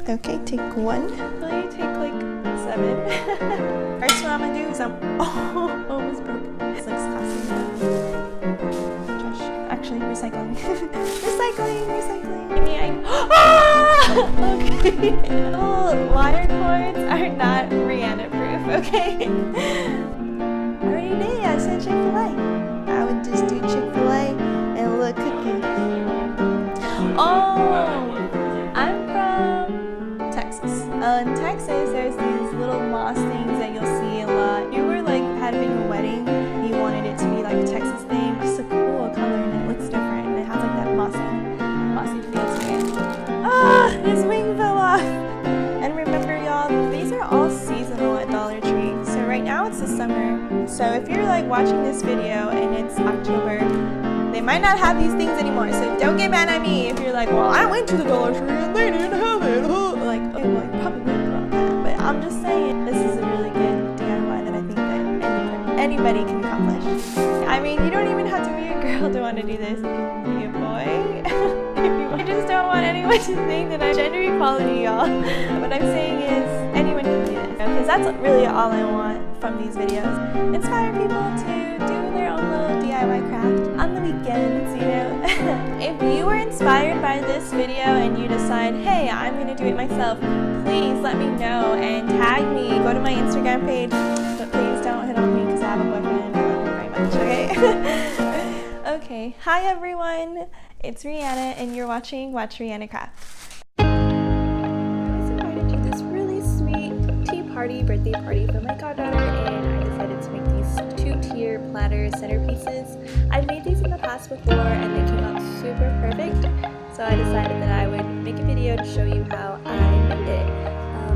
Okay, take one. Really take like 7. First what I'm gonna do is almost broke. This looks classy. Josh, actually recycling. recycling. Okay. Oh, wire cords are not Rihanna proof, okay? I already did. I said Chick-fil-A. I would just do Chick-fil-A and a little cooking. Oh, I'm from Texas. In Texas, there's these little moss things that you'll see a lot. You were like having a wedding, you wanted it to be like a Texas theme. It's a cool color and it looks different and it has like that mossy feel to it. Ah, his wing fell off. And remember y'all, these are all seasonal at DollarTree. So right now it's the summer. So if you're like watching this video and it's October, they might not have these things anymore, so don't get mad at me if you're like, well, I went to the DollarTree and they didn't have it. Like, okay, well, you probably wouldn't about that. But I'm just saying, this is a really good DIY that I think that anybody can accomplish. I mean, you don't even have to be a girl to want to do this. You can be a boy. I just don't want anyone to think that I'm gender equality, y'all. What I'm saying is, anyone can do this. Because that's really all I want from these videos. Inspire people to do their own little DIY craft on the weekends, you know. If you were inspired by this video and you decide, hey, I'm gonna do it myself, please let me know and tag me. Go to my Instagram page, but please don't hit on me because I have a boyfriend and I love him very much, okay? Okay, hi everyone, it's Rihanna and you're watching WatchRhiannaCraft. I was invited to this really sweet birthday party for my goddaughter, and I decided to make these 2-tier platter centerpieces. I've made these in the past before and they came out super perfect, so I decided that I would make a video to show you how I made it.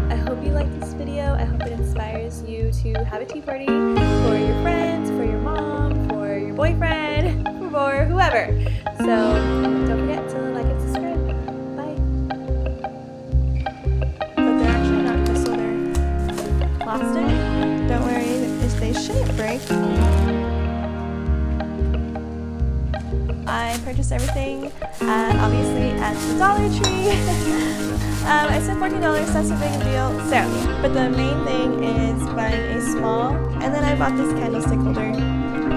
I hope you like this video. I hope it inspires you to have a tea party for your friends, for your mom, for your boyfriend, for whoever. So don't forget to like and subscribe. Plastic. Don't worry, if they shouldn't break. I purchased everything, obviously at the DollarTree. I spent $14, that's a big deal. So, but the main thing is buying a small, and then I bought this candlestick holder.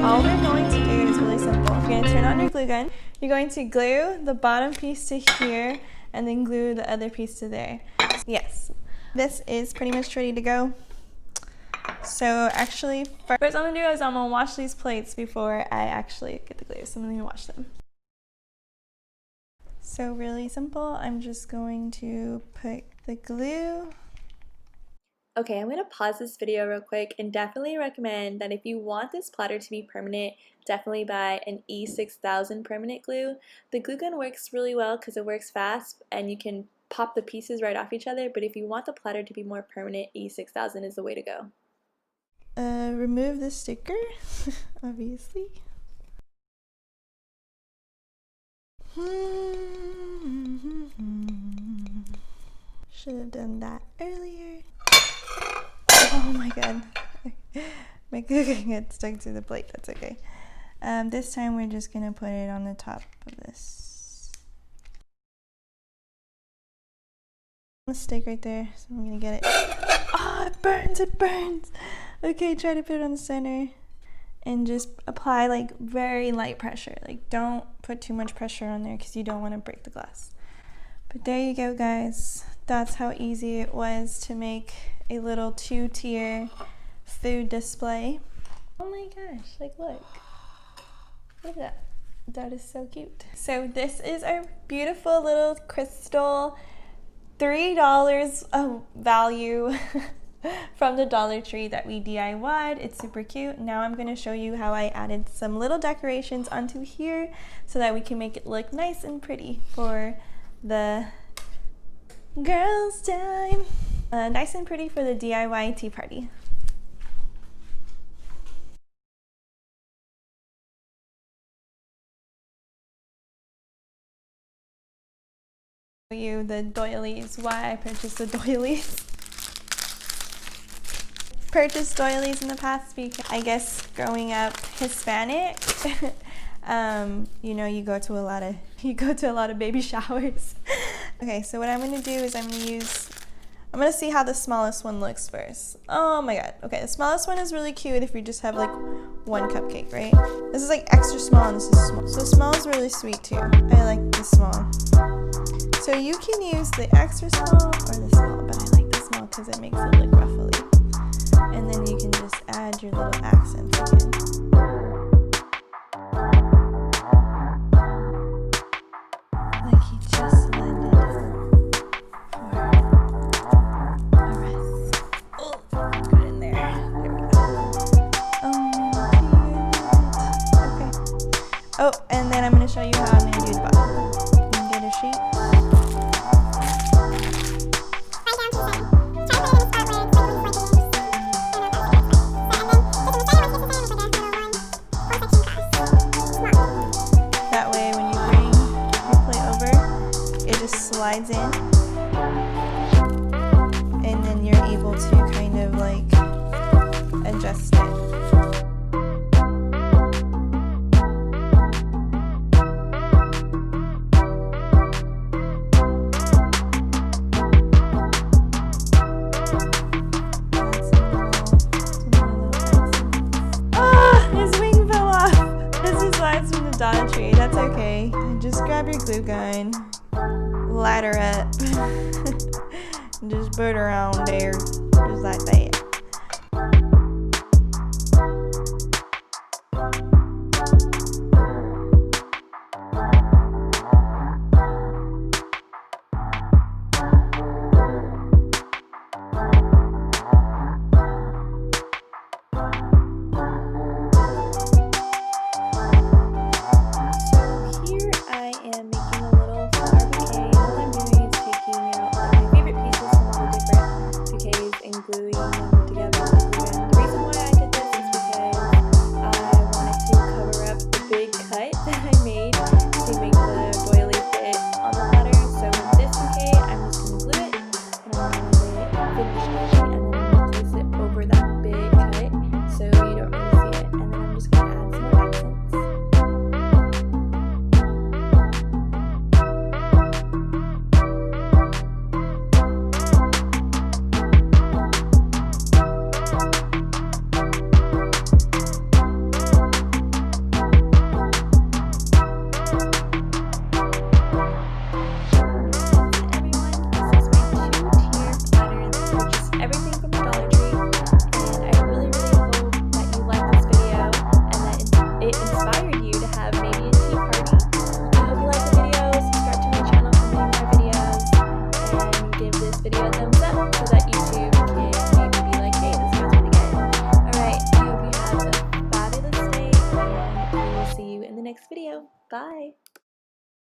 All we're going to do is really simple. You're going to turn on your glue gun. You're going to glue the bottom piece to here, and then glue the other piece to there. Yes, this is pretty much ready to go. So actually, first what I'm going to do is I'm going to wash these plates before I actually get the glue. So I'm going to wash them. So really simple. I'm just going to put the glue. Okay, I'm going to pause this video real quick and definitely recommend that if you want this platter to be permanent, definitely buy an E6000 permanent glue. The glue gun works really well because it works fast and you can pop the pieces right off each other, but if you want the platter to be more permanent, E6000 is the way to go. Remove the sticker, obviously. Should have done that earlier. Oh my god. My glue gun gets stuck to the plate, that's okay. This time we're just gonna put it on the top of this. Mistake right there, so I'm gonna get it. Oh, it burns, it burns. Okay, try to put it on the center and just apply like very light pressure. Like don't put too much pressure on there because you don't want to break the glass. But there you go, guys. That's how easy it was to make a little 2-tier food display. Oh my gosh, like look at that. That is so cute. So this is our beautiful little crystal $3 of value from the DollarTree that we DIY'd. It's super cute. Now I'm going to show you how I added some little decorations onto here so that we can make it look nice and pretty for the girls' time. Nice and pretty for the DIY tea party. You the doilies, why I purchased the doilies. Purchased doilies in the past because I guess growing up Hispanic, you know, you go to a lot of baby showers, Okay, so what I'm gonna do is I'm gonna see how the smallest one looks first. Oh my god. Okay, the smallest one is really cute if you just have like one cupcake, right? This is like extra small and this is small. So small is really sweet too. I like the small. So you can use the extra small or the small, but I like the small because it makes it look ruffly. And then you can just add your little accents again. Like you just landed for a rest. Oh, good in there. There we go. Oh, cute. Okay. Oh, and then I'm going to show you how I'm going to do the bottom. You can get a sheet. That way when you bring your plate over, it just slides in. And then you're able to kind of like adjust it. DollarTree, that's okay. Just grab your glue gun, ladder up, and just put it around there, just like that. Video a thumbs up so that YouTube can maybe be like, hey, this was pretty good. Alright, I hope you have a fabulous day and we will see you in the next video. Bye!